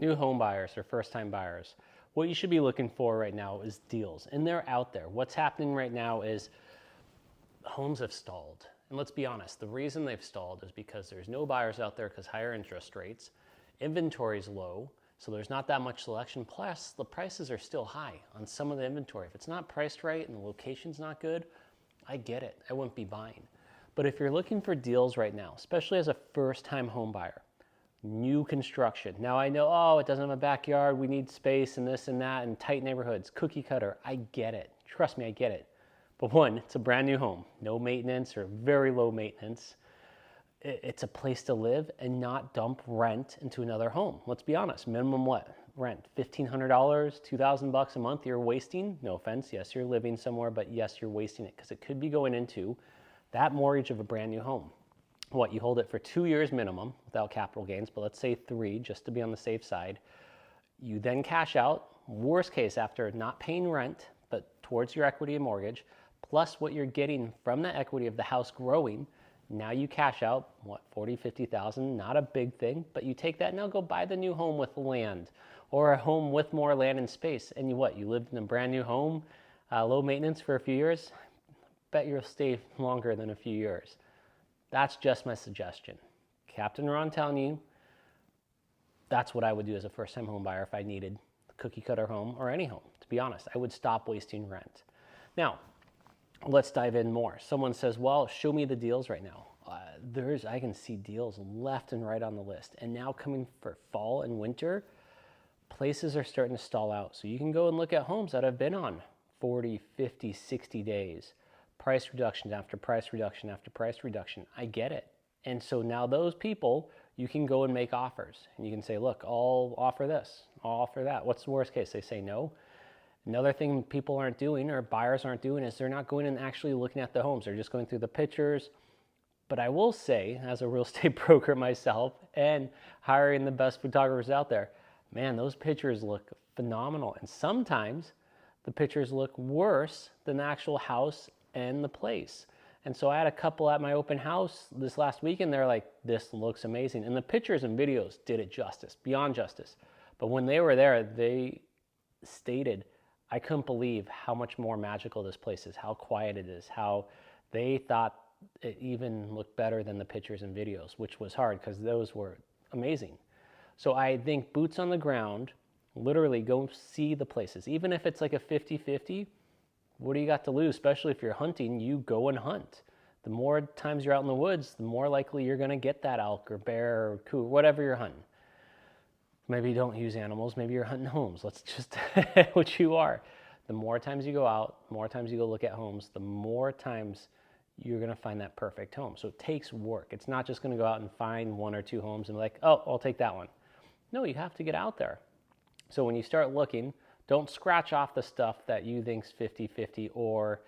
New home buyers or first time buyers, what you should be looking for right now is deals, and they're out there. What's happening right now is homes have stalled. And let's be honest, the reason they've stalled is because there's no buyers out there because higher interest rates, inventory is low, so there's not that much selection. Plus, the prices are still high on some of the inventory. If it's not priced right and the location's not good, I get it. I wouldn't be buying. But if you're looking for deals right now, especially as a first-time home buyer, new construction. Now I know, oh, it doesn't have a backyard, we need space and this and that and tight neighborhoods, cookie cutter. I get it. Trust me, I get it. But one, it's a brand new home, no maintenance or very low maintenance. It's a place to live and not dump rent into another home. Let's be honest, minimum what? Rent, $1,500, $2,000 a month you're wasting. No offense, yes, you're living somewhere, but yes, you're wasting it because it could be going into that mortgage of a brand new home. What, you hold it for 2 years minimum without capital gains, but let's say 3 just to be on the safe side. You then cash out, worst case after not paying rent, but towards your equity and mortgage, plus what you're getting from the equity of the house growing. Now you cash out, what, 40, 50,000, not a big thing, but you take that, now go buy the new home with land or a home with more land and space. And you lived in a brand new home, low maintenance for a few years, bet you'll stay longer than a few years. That's just my suggestion. Captain Ron telling you, that's what I would do as a first-time home buyer if I needed a cookie cutter home or any home. To be honest, I would stop wasting rent. Now, let's dive in more. Someone says, well, show me the deals right now. I can see deals left and right on the list. And now coming for fall and winter, places are starting to stall out. So you can go and look at homes that have been on 40, 50, 60 days. Price reduction after price reduction after price reduction. I get it. And so now those people, you can go and make offers. And you can say, look, I'll offer this, I'll offer that. What's the worst case? They say no. Another thing people aren't doing or buyers aren't doing is they're not going and actually looking at the homes. They're just going through the pictures. But I will say, as a real estate broker myself and hiring the best photographers out there, man, those pictures look phenomenal. And sometimes the pictures look worse than the actual house and the place. And so I had a couple at my open house this last weekend. They're like, this looks amazing. And the pictures and videos did it justice, beyond justice. But when they were there, they stated, I couldn't believe how much more magical this place is, how quiet it is, how they thought it even looked better than the pictures and videos, which was hard because those were amazing. So I think boots on the ground, literally go see the places. Even if it's like a 50-50, what do you got to lose? Especially if you're hunting, you go and hunt. The more times you're out in the woods, the more likely you're going to get that elk or bear or coon, whatever you're hunting. Maybe you don't use animals, maybe you're hunting homes. Let's just what you are. The more times you go out, the more times you go look at homes, the more times you're going to find that perfect home. So it takes work. It's not just going to go out and find 1 or 2 homes and be like, oh, I'll take that one. No, you have to get out there. So when you start looking, don't scratch off the stuff that you think's 50-50 or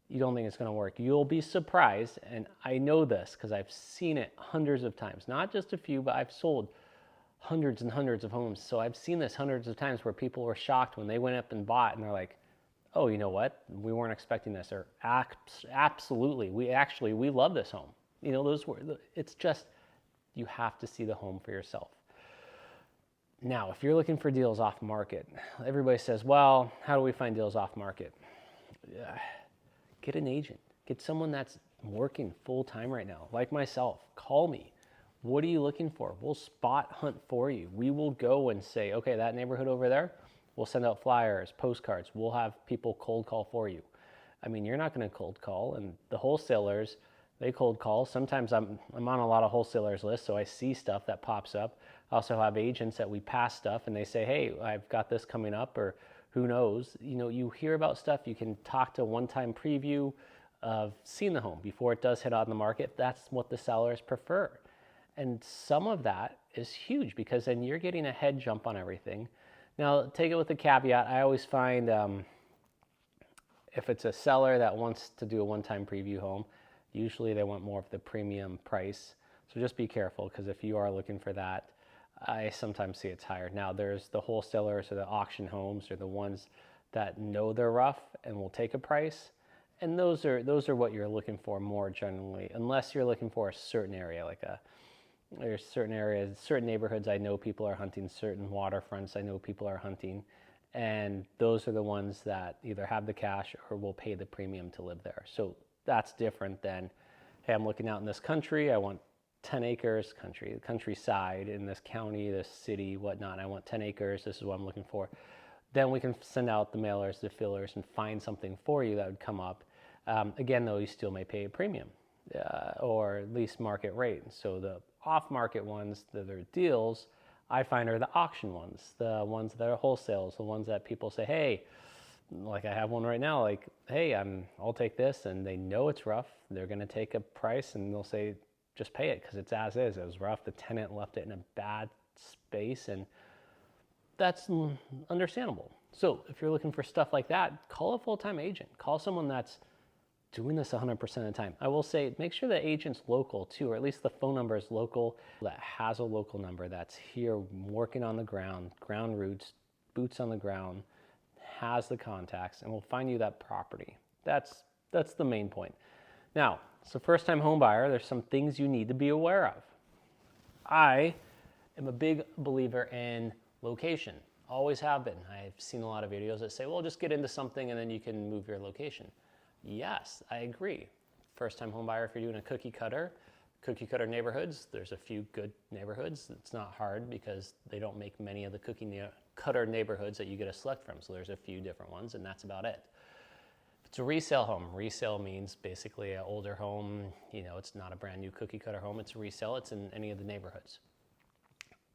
you don't think it's going to work. You'll be surprised, and I know this because I've seen it hundreds of times. Not just a few, but I've sold hundreds and hundreds of homes. So I've seen this hundreds of times where people were shocked when they went up and bought, and they're like, oh, you know what? We weren't expecting this. Or absolutely, we love this home. You know, it's just, you have to see the home for yourself. Now, if you're looking for deals off market, everybody says, well, how do we find deals off market? Get an agent. Get someone that's working full time right now, like myself. Call me. What are you looking for? We'll spot hunt for you. We will go and say, okay, that neighborhood over there, we'll send out flyers, postcards. We'll have people cold call for you. I mean, you're not going to cold call, and the wholesalers, they cold call. Sometimes I'm on a lot of wholesalers lists, so I see stuff that pops up. I also have agents that we pass stuff and they say, hey, I've got this coming up, or who knows. You know, you hear about stuff, you can talk to a one-time preview of seeing the home before it does hit on the market. That's what the sellers prefer. And some of that is huge because then you're getting a head jump on everything. Now, take it with a caveat. I always find if it's a seller that wants to do a one-time preview home, usually they want more of the premium price. So just be careful, because if you are looking for that, I sometimes see it's higher. Now, there's the wholesalers or the auction homes or the ones that know they're rough and will take a price. And those are what you're looking for more generally, unless you're looking for a certain area, like a There's certain areas, certain neighborhoods I know people are hunting, certain waterfronts I know people are hunting, and those are the ones that either have the cash or will pay the premium to live there. So that's different than, hey, I'm looking out in this country, I want 10 acres, countryside in this county, this city, whatnot, I want 10 acres, this is what I'm looking for. Then we can send out the mailers, the fillers, and find something for you that would come up. Again, though, you still may pay a premium or at least market rate. So the off-market ones that are deals, I find are the auction ones, the ones that are wholesales, the ones that people say, hey, like I have one right now, like, hey, I'll take this, and they know it's rough. They're going to take a price, and they'll say, just pay it because it's as is. It was rough. The tenant left it in a bad space, and that's understandable. So if you're looking for stuff like that, call a full-time agent. Call someone that's doing this 100% of the time. I will say, make sure the agent's local too, or at least the phone number is local, that has a local number, that's here working on the ground roots, boots on the ground, has the contacts, and will find you that property. That's the main point. Now, so first-time home buyer, there's some things you need to be aware of. I am a big believer in location. Always have been. I've seen a lot of videos that say, well, just get into something and then you can move your location. Yes, I agree. First-time home buyer, if you're doing a cookie cutter neighborhoods, there's a few good neighborhoods. It's not hard because they don't make many of the cookie cutter neighborhoods that you get to select from. So there's a few different ones, and that's about it. If it's a resale home, resale means basically an older home. You know, it's not a brand new cookie cutter home. It's a resale. It's in any of the neighborhoods.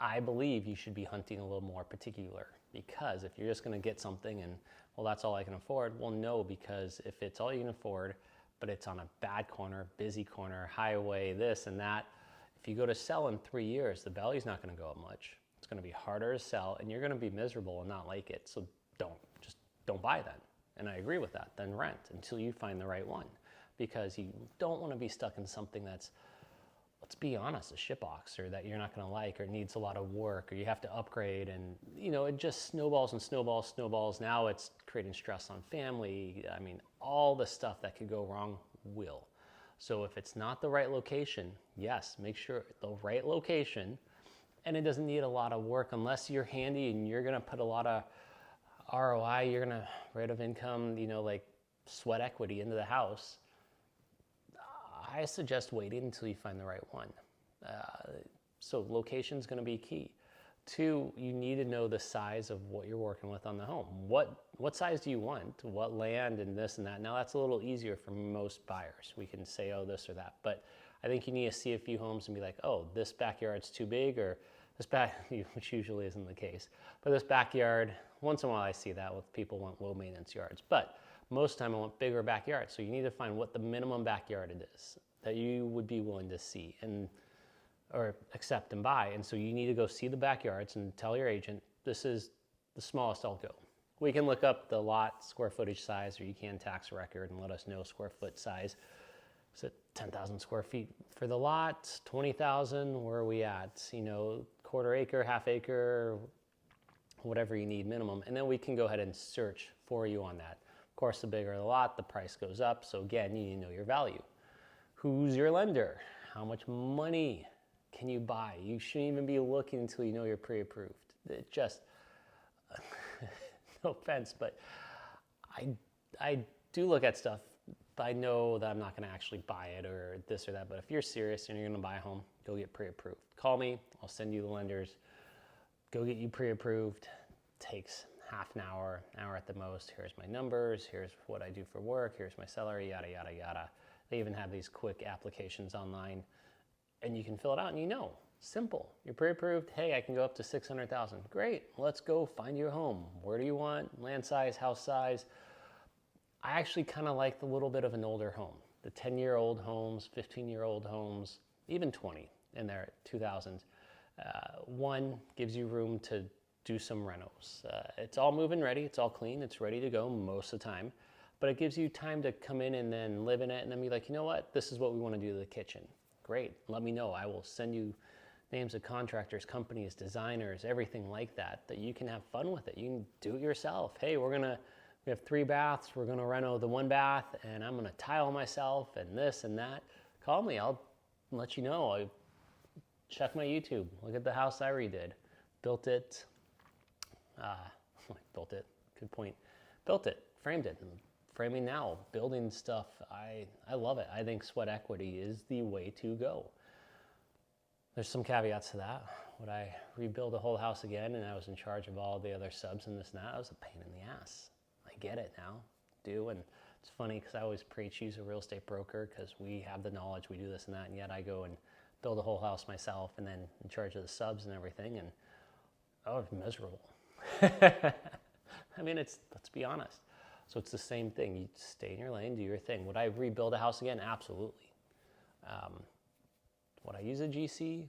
I believe you should be hunting a little more particular, because if you're just going to get something and, well, that's all I can afford, well, no, because if it's all you can afford, but it's on a bad corner, busy corner, highway, this and that, if you go to sell in 3 years, the value's not going to go up much. It's going to be harder to sell, and you're going to be miserable and not like it. So don't buy then. And I agree with that. Then rent until you find the right one, because you don't want to be stuck in something that's, let's be honest, a shitbox, or that you're not going to like, or needs a lot of work, or you have to upgrade, and you know, it just snowballs and snowballs. Now it's creating stress on family. I mean, all the stuff that could go wrong will. So if it's not the right location, yes, make sure the right location, and it doesn't need a lot of work unless you're handy and you're going to put a lot of ROI, you're going to rate of income, you know, like sweat equity into the house. I suggest waiting until you find the right one. So location is going to be key. 2, you need to know the size of what you're working with on the home. What size do you want? What land and this and that? Now that's a little easier for most buyers. We can say, oh, this or that. But I think you need to see a few homes and be like, oh, this backyard's too big, or this which usually isn't the case. But this backyard, once in a while I see that with people want low maintenance yards. But most of the time I want bigger backyards. So you need to find what the minimum backyard it is that you would be willing to see or accept and buy. And so you need to go see the backyards and tell your agent, this is the smallest I'll go. We can look up the lot square footage size, or you can tax record and let us know square foot size. Is it 10,000 square feet for the lot, 20,000? Where are we at? You know, quarter acre, half acre, whatever you need minimum. And then we can go ahead and search for you on that. Of course, the bigger the lot, the price goes up. So again, you need to know your value. Who's your lender? How much money can you buy? You shouldn't even be looking until you know you're pre-approved. It just, no offense, but I do look at stuff, but I know that I'm not going to actually buy it or this or that. But if you're serious and you're going to buy a home, go get pre-approved. Call me. I'll send you the lenders. Go get you pre-approved. Takes half an hour at the most. Here's my numbers. Here's what I do for work. Here's my salary, yada, yada, yada. They even have these quick applications online, and you can fill it out, and you know, simple. You're pre-approved. Hey, I can go up to 600,000. Great. Let's go find you a home. Where do you want? Land size, house size. I actually kind of like the little bit of an older home. The 10-year-old homes, 15-year-old homes, even 20 in there, 2000s. One gives you room to do some renos. It's all move-in ready. It's all clean. It's ready to go most of the time. But it gives you time to come in and then live in it and then be like, you know what? This is what we want to do to the kitchen. Great. Let me know. I will send you names of contractors, companies, designers, everything like that you can have fun with it. You can do it yourself. Hey, we have 3 baths. We're going to reno the 1 bath, and I'm going to tile myself and this and that. Call me. I'll let you know. check my YouTube. Look at the house I redid. Built it, built it, good point. Built it, framed it. Framing now, building stuff, I love it. I think sweat equity is the way to go. There's some caveats to that. Would I rebuild a whole house again and I was in charge of all the other subs and this and that? That was a pain in the ass. I get it now, and it's funny because I always preach use a real estate broker because we have the knowledge, we do this and that, and yet I go and build a whole house myself and then in charge of the subs and everything, and oh, it's miserable. I mean, let's be honest. So it's the same thing. You stay in your lane, do your thing. Would I rebuild a house again? Absolutely. Would I use a GC?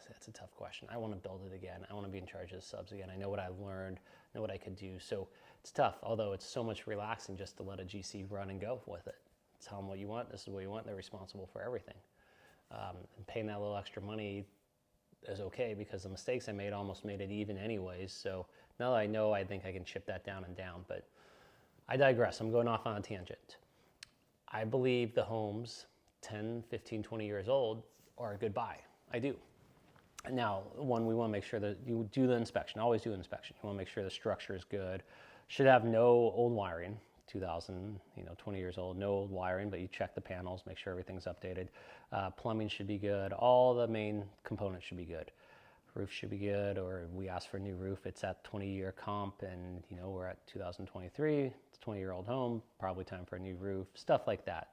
That's a tough question. I want to build it again. I want to be in charge of the subs again. I know what I've learned, know what I could do. So it's tough, although it's so much relaxing just to let a GC run and go with it. Tell them what you want. This is what you want. They're responsible for everything. And paying that little extra money is okay because the mistakes I made almost made it even anyways. So now that I know, I think I can chip that down and down. But I digress. I'm going off on a tangent. I believe the homes 10, 15, 20 years old are a good buy. I do. Now, one, we want to make sure that you do the inspection. Always do the inspection. You want to make sure the structure is good. Should have no old wiring. 20, 20 years old, no old wiring, but you check the panels, make sure everything's updated. Plumbing should be good. All the main components should be good. Roof should be good, or we ask for a new roof. It's at 20-year comp, and we're at 2023. It's a 20-year-old home, probably time for a new roof. Stuff like that.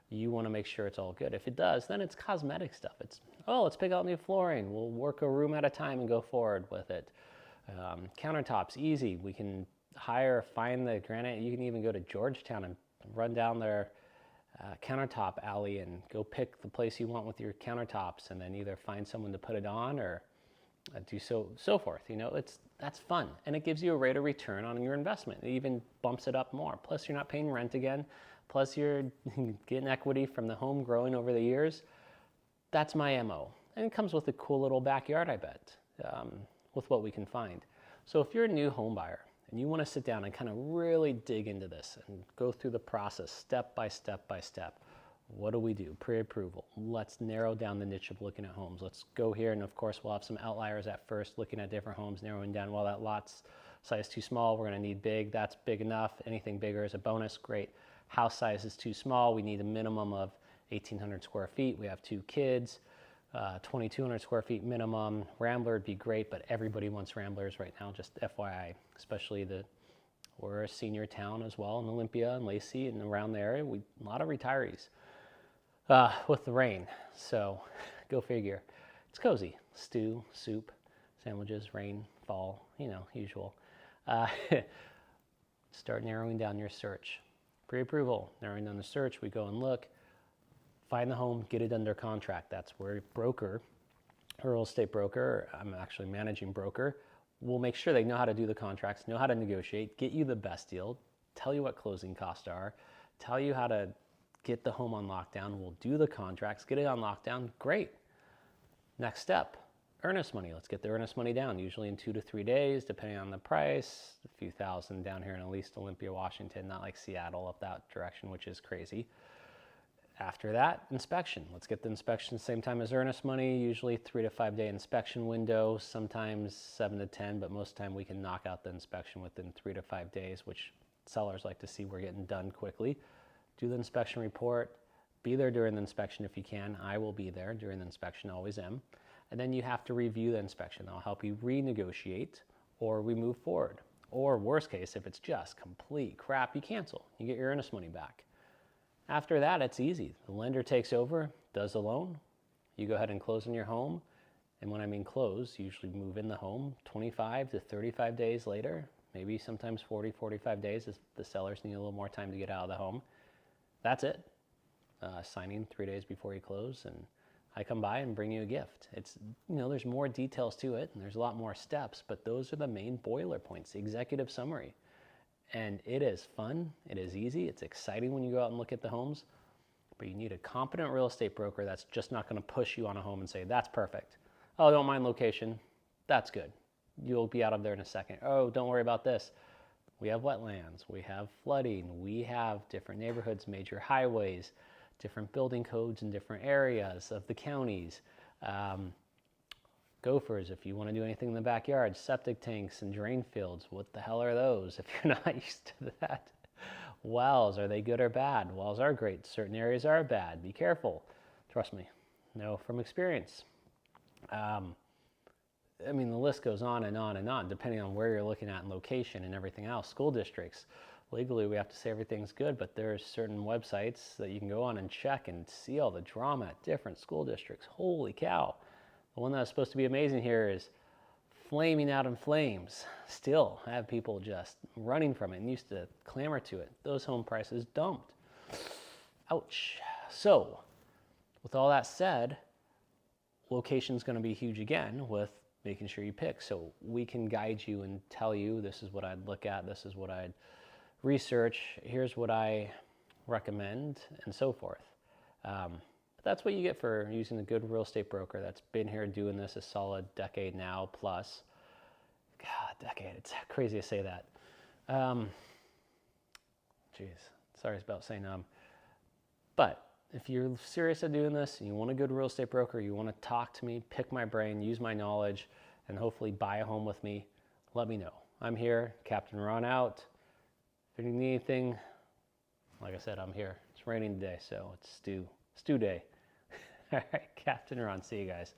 You want to make sure it's all good. If it does, then it's cosmetic stuff. It's, let's pick out new flooring. We'll work a room at a time and go forward with it. Countertops, easy. We can find the granite. You can even go to Georgetown and run down their countertop alley and go pick the place you want with your countertops, and then either find someone to put it on or do so forth. That's fun, and it gives you a rate of return on your investment. It even bumps it up more. Plus, you're not paying rent again. Plus, you're getting equity from the home growing over the years. That's my MO, and it comes with a cool little backyard, I bet, with what we can find. So if you're a new home buyer and you want to sit down and kind of really dig into this and go through the process step by step by step, what do we do? Pre-approval. Let's narrow down the niche of looking at homes. Let's go here, and of course we'll have some outliers at first, looking at different homes, narrowing down, well, that lot's size too small, we're going to need big. That's big enough. Anything bigger is a bonus. Great. House size is too small. We need a minimum of 1,800 square feet. We have 2 kids. 2,200 square feet minimum. Rambler would be great, but everybody wants Ramblers right now, just FYI, especially we're a senior town as well in Olympia and Lacey and around the area. A lot of retirees with the rain, so go figure. It's cozy. Stew, soup, sandwiches, rain, fall, usual. Start narrowing down your search. Pre-approval, narrowing down the search, we go and look. Find the home, get it under contract. That's where broker, a real estate broker, I'm actually managing broker, will make sure they know how to do the contracts, know how to negotiate, get you the best deal, tell you what closing costs are, tell you how to get the home on lockdown. We'll do the contracts, get it on lockdown. Great. Next step, earnest money. Let's get the earnest money down, usually in 2 to 3 days, depending on the price. A few thousand down here in at least Olympia, Washington, not like Seattle up that direction, which is crazy. After that, inspection. Let's get the inspection same time as earnest money, usually 3 to 5 day inspection window, sometimes 7 to 10, but most of the time we can knock out the inspection within 3 to 5 days, which sellers like to see we're getting done quickly. Do the inspection report, be there during the inspection if you can. I will be there during the inspection, always am. And then you have to review the inspection. I'll help you renegotiate, or we move forward. Or worst case, if it's just complete crap, you cancel. You get your earnest money back. After that, it's easy. The lender takes over, does the loan. You go ahead and close in your home. And when I mean close, usually move in the home 25 to 35 days later, maybe sometimes 40, 45 days if the sellers need a little more time to get out of the home. That's it. Signing 3 days before you close, and I come by and bring you a gift. It's, there's more details to it, and there's a lot more steps, but those are the main boiler points, the executive summary. And it is fun, it is easy, it's exciting when you go out and look at the homes, but you need a competent real estate broker that's just not going to push you on a home and say, that's perfect. Oh, don't mind location, that's good. You'll be out of there in a second. Oh, don't worry about this. We have wetlands, we have flooding, we have different neighborhoods, major highways, different building codes in different areas of the counties. Gophers, if you want to do anything in the backyard, septic tanks and drain fields, what the hell are those if you're not used to that? Wells, are they good or bad? Wells are great. Certain areas are bad. Be careful. Trust me. Know from experience. I mean, the list goes on and on and on, depending on where you're looking at and location and everything else. School districts, legally we have to say everything's good, but there's certain websites that you can go on and check and see all the drama at different school districts. Holy cow. The one that's supposed to be amazing here is flaming out in flames. Still have people just running from it and used to clamor to it. Those home prices dumped. Ouch. So, with all that said, location's going to be huge again with making sure you pick. So we can guide you and tell you this is what I'd look at, this is what I'd research, here's what I recommend, and so forth. But that's what you get for using a good real estate broker that's been here doing this a solid decade now plus. God, decade, it's crazy to say that. Geez, sorry about saying but if you're serious at doing this and you want a good real estate broker, you want to talk to me, pick my brain, use my knowledge, and hopefully buy a home with me, let me know. I'm here, Captain Ron out. If you need anything, like I said, I'm here. It's raining today, so it's stew day. All right, Captain Ron, see you guys.